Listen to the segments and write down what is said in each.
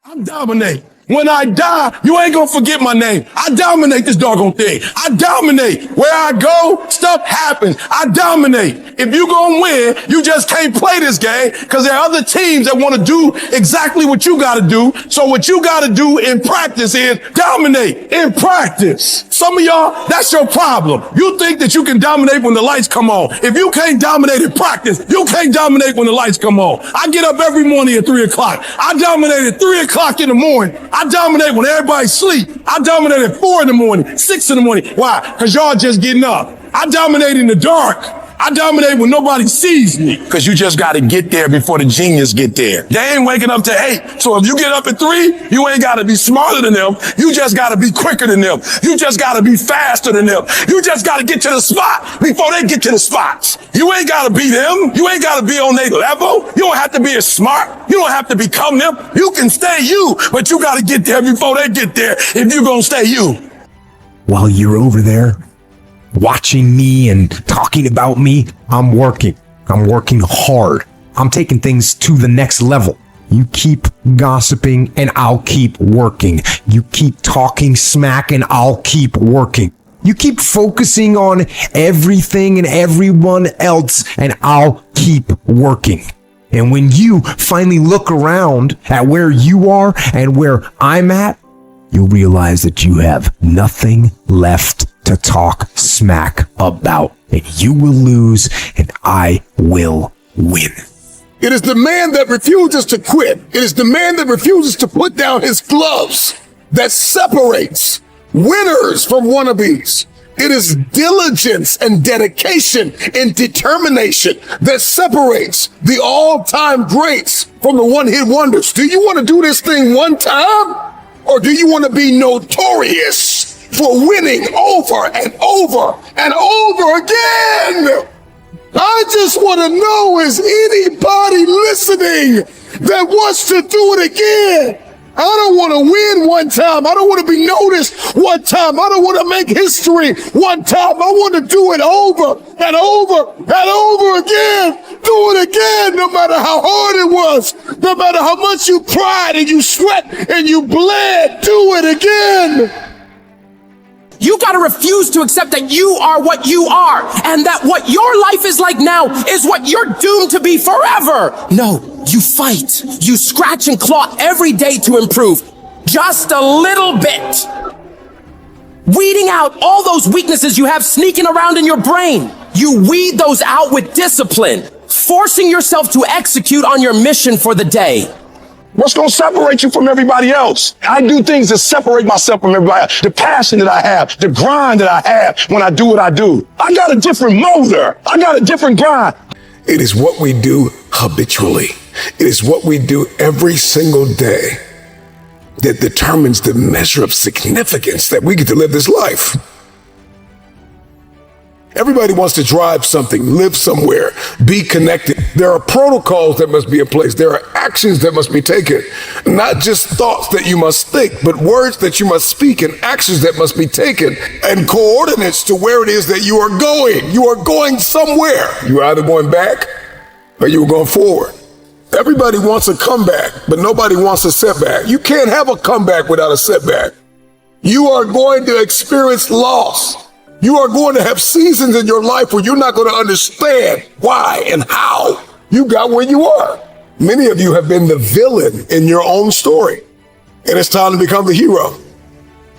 I dominate. When I die, you ain't gonna forget my name. I dominate this doggone thing. I dominate. Where I go, stuff happens. I dominate. If you gonna win, you just can't play this game because there are other teams that want to do exactly what you gotta do. So what you gotta do in practice is dominate in practice. Some of y'all, that's your problem. You think that you can dominate when the lights come on. If you can't dominate in practice, you can't dominate when the lights come on. I get up every morning at 3 o'clock. I dominate at 3 o'clock in the morning. I dominate when everybody's asleep. I dominate at 4 in the morning, 6 in the morning. Why? Because y'all just getting up. I dominate in the dark. I dominate when nobody sees me. Because you just got to get there before the genius get there. They ain't waking up to 8. So if you get up at 3, you ain't got to be smarter than them. You just got to be quicker than them. You just got to be faster than them. You just got to get to the spot before they get to the spots. You ain't got to be them. You ain't got to be on their level. You don't have to be as smart. You don't have to become them. You can stay you, but you got to get there before they get there if you're going to stay you. While you're over there watching me and talking about me, I'm working. I'm working hard. I'm taking things to the next level. You keep gossiping and I'll keep working. You keep talking smack and I'll keep working. You keep focusing on everything and everyone else and I'll keep working. And when you finally look around at where you are and where I'm at, you'll realize that you have nothing left to talk smack about, and you will lose and I will win. It is the man that refuses to quit. It is the man that refuses to put down his gloves that separates winners from wannabes. It is diligence and dedication and determination that separates the all-time greats from the one-hit wonders. Do you want to do this thing one time? Or do you want to be notorious for winning over and over and over again? I just want to know, is anybody listening that wants to do it again? I don't want to win one time. I don't want to be noticed one time. I don't want to make history one time. I want to do it over and over and over again. Do it again, no matter how hard it was, no matter how much you cried and you sweat and you bled. Do it again. You gotta refuse to accept that you are what you are and that what your life is like now is what you're doomed to be forever. No, you fight. You scratch and claw every day to improve. Just a little bit. Weeding out all those weaknesses you have sneaking around in your brain. You weed those out with discipline, forcing yourself to execute on your mission for the day. What's going to separate you from everybody else? I do things that separate myself from everybody else. The passion that I have, the grind that I have when I do what I do. I got a different motor. I got a different grind. It is what we do habitually. It is what we do every single day that determines the measure of significance that we get to live this life. Everybody wants to drive something, live somewhere, be connected. There are protocols that must be in place. There are actions that must be taken. Not just thoughts that you must think, but words that you must speak and actions that must be taken and coordinates to where it is that you are going. You are going somewhere. You're either going back or you're going forward. Everybody wants a comeback, but nobody wants a setback. You can't have a comeback without a setback. You are going to experience loss. You are going to have seasons in your life where you're not going to understand why and how you got where you are. Many of you have been the villain in your own story, and it's time to become the hero.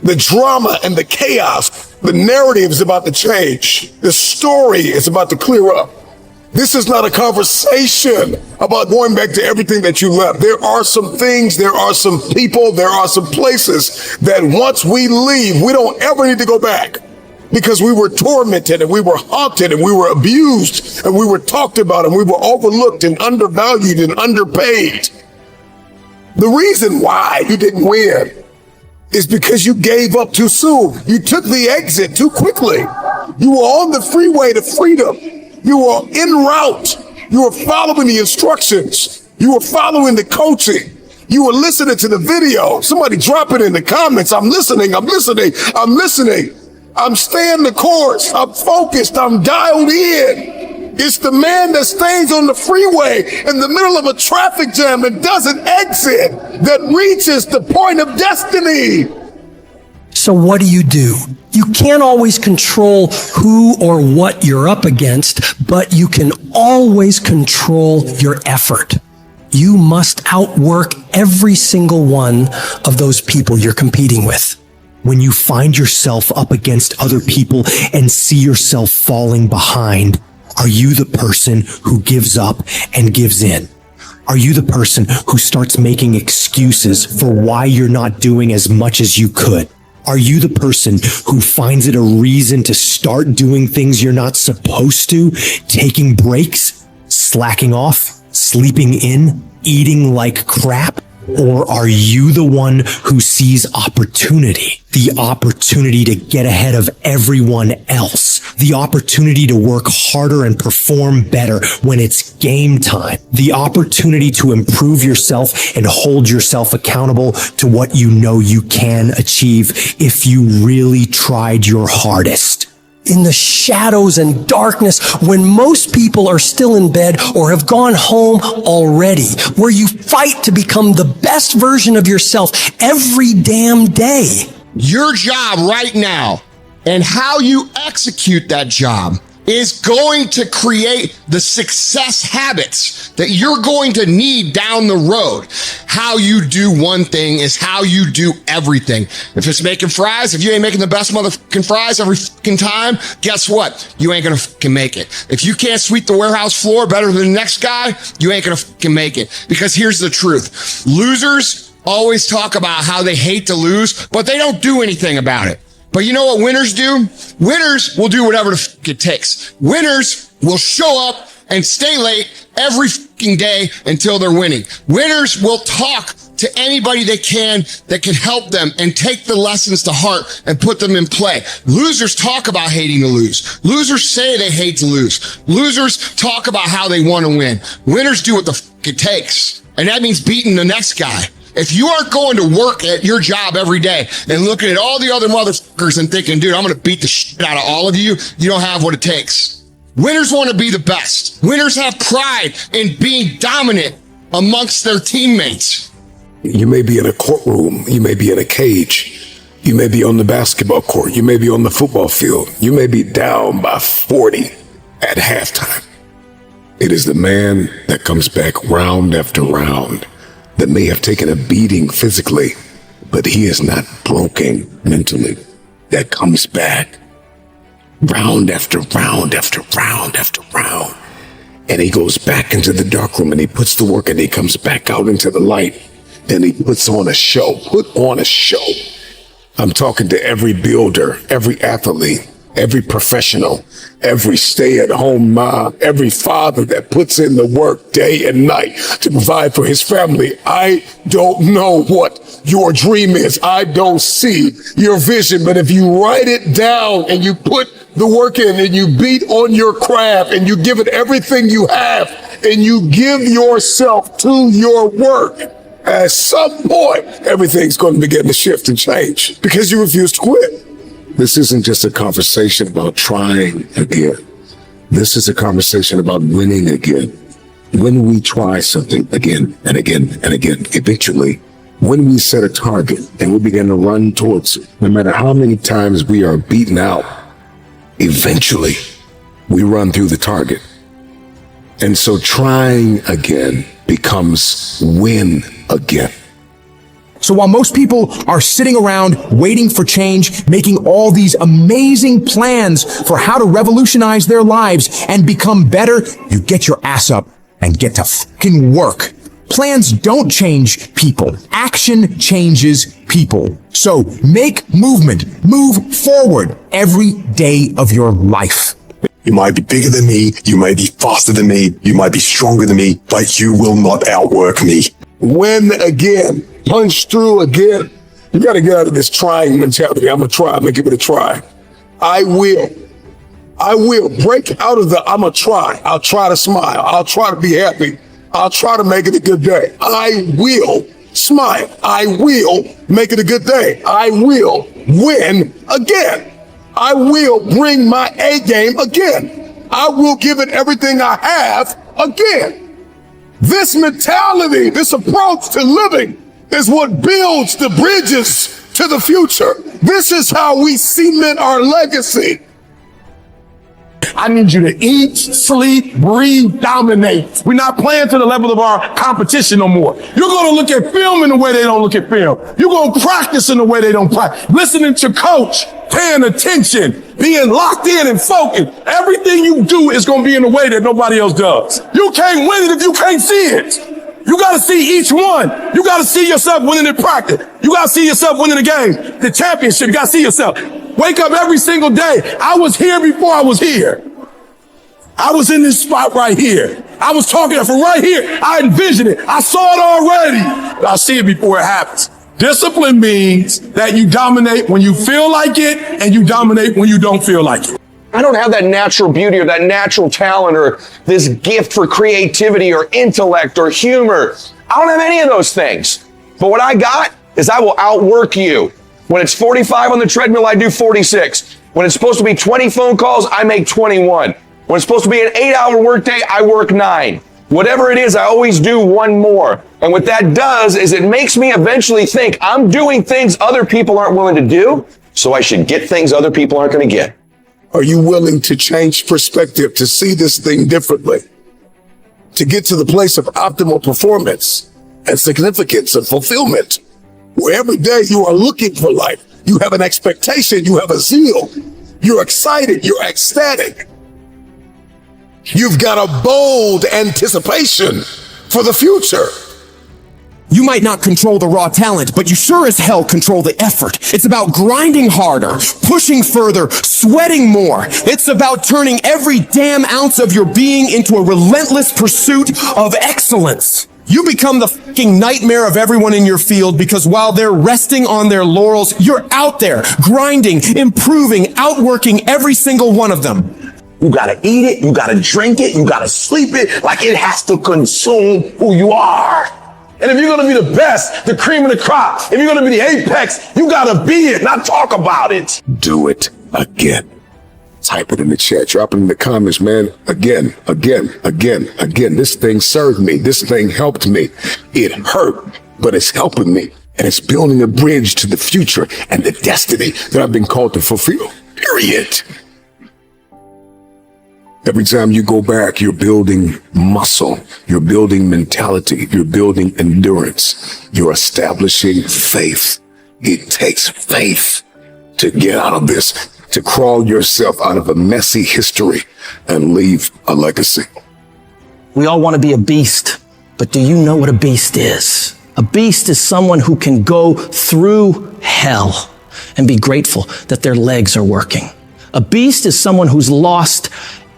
The drama and the chaos, the narrative is about to change. The story is about to clear up. This is not a conversation about going back to everything that you left. There are some things, there are some people, there are some places that once we leave, we don't ever need to go back. Because we were tormented and we were haunted and we were abused and we were talked about and we were overlooked and undervalued and underpaid. The reason why you didn't win is because you gave up too soon. You took the exit too quickly. You were on the freeway to freedom. You were en route. You were following the instructions. You were following the coaching. You were listening to the video. Somebody drop it in the comments. I'm listening. I'm listening. I'm listening. I'm staying the course. I'm focused. I'm dialed in. It's the man that stays on the freeway in the middle of a traffic jam and doesn't exit that reaches the point of destiny. So what do? You can't always control who or what you're up against, but you can always control your effort. You must outwork every single one of those people you're competing with. When you find yourself up against other people and see yourself falling behind, are you the person who gives up and gives in? Are you the person who starts making excuses for why you're not doing as much as you could? Are you the person who finds it a reason to start doing things you're not supposed to, taking breaks, slacking off, sleeping in, eating like crap? Or are you the one who sees opportunity? The opportunity to get ahead of everyone else. The opportunity to work harder and perform better when it's game time. The opportunity to improve yourself and hold yourself accountable to what you know you can achieve if you really tried your hardest. In the shadows and darkness, when most people are still in bed or have gone home already, where you fight to become the best version of yourself every damn day. Your job right now and how you execute that job is going to create the success habits that you're going to need down the road. How you do one thing is how you do everything. If it's making fries, if you ain't making the best motherfucking fries every fucking time, guess what? You ain't gonna fucking make it. If you can't sweep the warehouse floor better than the next guy, you ain't gonna fucking make it. Because here's the truth. Losers always talk about how they hate to lose, but they don't do anything about it. But you know what winners do? Winners will do whatever the fuck it takes. Winners will show up and stay late every fucking day until they're winning. Winners will talk to anybody they can that can help them and take the lessons to heart and put them in play. Losers talk about hating to lose. Losers say they hate to lose. Losers talk about how they want to win. Winners do what the fuck it takes. And that means beating the next guy. If you aren't going to work at your job every day and looking at all the other motherfuckers and thinking, dude, I'm going to beat the shit out of all of you, you don't have what it takes. Winners want to be the best. Winners have pride in being dominant amongst their teammates. You may be in a courtroom. You may be in a cage. You may be on the basketball court. You may be on the football field. You may be down by 40 at halftime. It is the man that comes back round after round that may have taken a beating physically, but he is not broken mentally, that comes back round after round after round after round. And he goes back into the dark room and he puts the work and he comes back out into the light and he puts on a show. Put on a show. I'm talking to every builder, every athlete, every professional, every stay-at-home mom, every father that puts in the work day and night to provide for his family. I don't know what your dream is. I don't see your vision, but if you write it down and you put the work in and you beat on your craft and you give it everything you have and you give yourself to your work, at some point, everything's going to begin to shift and change because you refuse to quit. This isn't just a conversation about trying again. This is a conversation about winning again. When we try something again and again and again, eventually, when we set a target and we begin to run towards it, no matter how many times we are beaten out, eventually we run through the target. And so trying again becomes win again. So while most people are sitting around waiting for change, making all these amazing plans for how to revolutionize their lives and become better, you get your ass up and get to fucking work. Plans don't change people. Action changes people. So make movement. Move forward every day of your life. You might be bigger than me, you may be faster than me, you might be stronger than me, but you will not outwork me. Win again. Punch through again. You got to get out of this trying mentality. I'm going to try. I'm going to give it a try. I will break out of the I'm going to try. I'll try to smile. I'll try to be happy. I'll try to make it a good day. I will smile. I will make it a good day. I will win again. I will bring my A game again. I will give it everything I have again. This mentality, this approach to living is what builds the bridges to the future. This is how we cement our legacy. I need you to eat, sleep, breathe, dominate. We're not playing to the level of our competition no more. You're going to look at film in the way they don't look at film. You're going to practice in the way they don't practice. Listening to coach, paying attention, being locked in and focused. Everything you do is going to be in a way that nobody else does. You can't win it if you can't see it. You got to see each one. You got to see yourself winning in practice. You got to see yourself winning the game, the championship. You got to see yourself. Wake up every single day. I was here before I was here. I was in this spot right here. I was talking from right here. I envisioned it. I saw it already. But I see it before it happens. Discipline means that you dominate when you feel like it and you dominate when you don't feel like it. I don't have that natural beauty or that natural talent or this gift for creativity or intellect or humor. I don't have any of those things. But what I got is I will outwork you. When it's 45 on the treadmill, I do 46. When it's supposed to be 20 phone calls, I make 21. When it's supposed to be an 8-hour workday, I work 9. Whatever it is, I always do one more. And what that does is it makes me eventually think I'm doing things other people aren't willing to do, so I should get things other people aren't going to get. Are you willing to change perspective, to see this thing differently, to get to the place of optimal performance and significance and fulfillment, where every day you are looking for life, you have an expectation, you have a zeal, you're excited, you're ecstatic. You've got a bold anticipation for the future. You might not control the raw talent, but you sure as hell control the effort. It's about grinding harder, pushing further, sweating more. It's about turning every damn ounce of your being into a relentless pursuit of excellence. You become the fucking nightmare of everyone in your field because while they're resting on their laurels, you're out there grinding, improving, outworking every single one of them. You gotta eat it, you gotta drink it, you gotta sleep it, like it has to consume who you are. And if you're gonna be the best, the cream of the crop, if you're gonna be the apex, you gotta be it, not talk about it. Do it again. Type it in the chat, drop it in the comments, man. Again. This thing served me. This thing helped me. It hurt, but it's helping me. And it's building a bridge to the future and the destiny that I've been called to fulfill. Period. Every time you go back, you're building muscle, you're building mentality, you're building endurance, you're establishing faith. It takes faith to get out of this, to crawl yourself out of a messy history and leave a legacy. We all want to be a beast, but do you know what a beast is? A beast is someone who can go through hell and be grateful that their legs are working. A beast is someone who's lost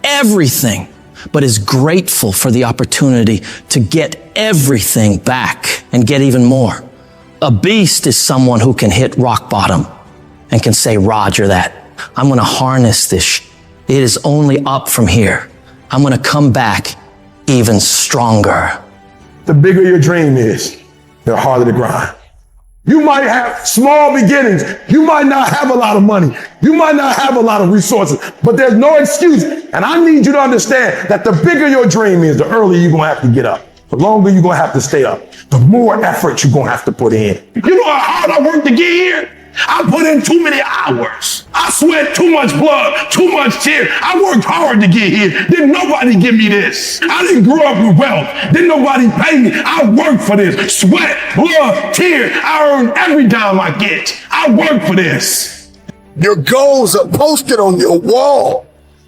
everything, but is grateful for the opportunity to get everything back and get even more. A beast is someone who can hit rock bottom and can say, Roger that. I'm going to harness this. It is only up from here. I'm going to come back even stronger. The bigger your dream is, the harder the grind. You might have small beginnings. You might not have a lot of money. You might not have a lot of resources, but there's no excuse. And I need you to understand that the bigger your dream is, the earlier you're going to have to get up. The longer you're going to have to stay up. The more effort you're going to have to put in. You know how hard I worked to get here? I put in too many hours. I sweat too much blood, too much tears. I worked hard to get here. Didn't nobody give me this. I didn't grow up with wealth. Didn't nobody pay me. I worked for this. Sweat, blood, tears. I earn every dime I get. I work for this. Your goals are posted on your wall.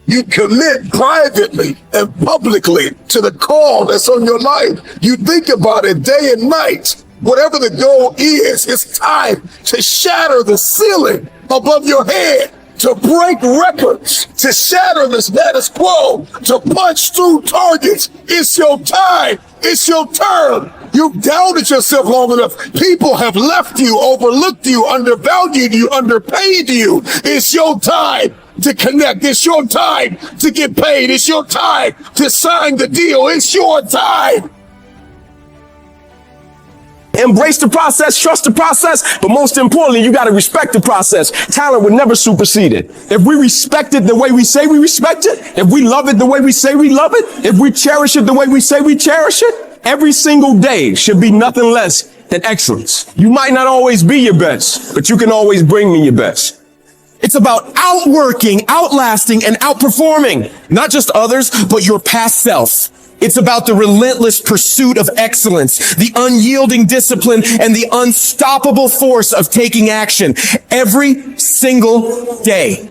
You commit privately and publicly to the call that's on your life. You think about it day and night. Whatever the goal is, it's time to shatter the ceiling above your head, to break records, to shatter the status quo, to punch through targets. It's your time. It's your turn. You've doubted yourself long enough. People have left you, overlooked you, undervalued you, underpaid you. It's your time to connect. It's your time to get paid. It's your time to sign the deal. It's your time. Embrace the process, trust the process, but most importantly, you got to respect the process. Talent would never supersede it. If we respect it the way we say we respect it, if we love it the way we say we love it, if we cherish it the way we say we cherish it, every single day should be nothing less than excellence. You might not always be your best, but you can always bring me your best. It's about outworking, outlasting, and outperforming not just others, but your past self. It's about the relentless pursuit of excellence, the unyielding discipline, and the unstoppable force of taking action every single day.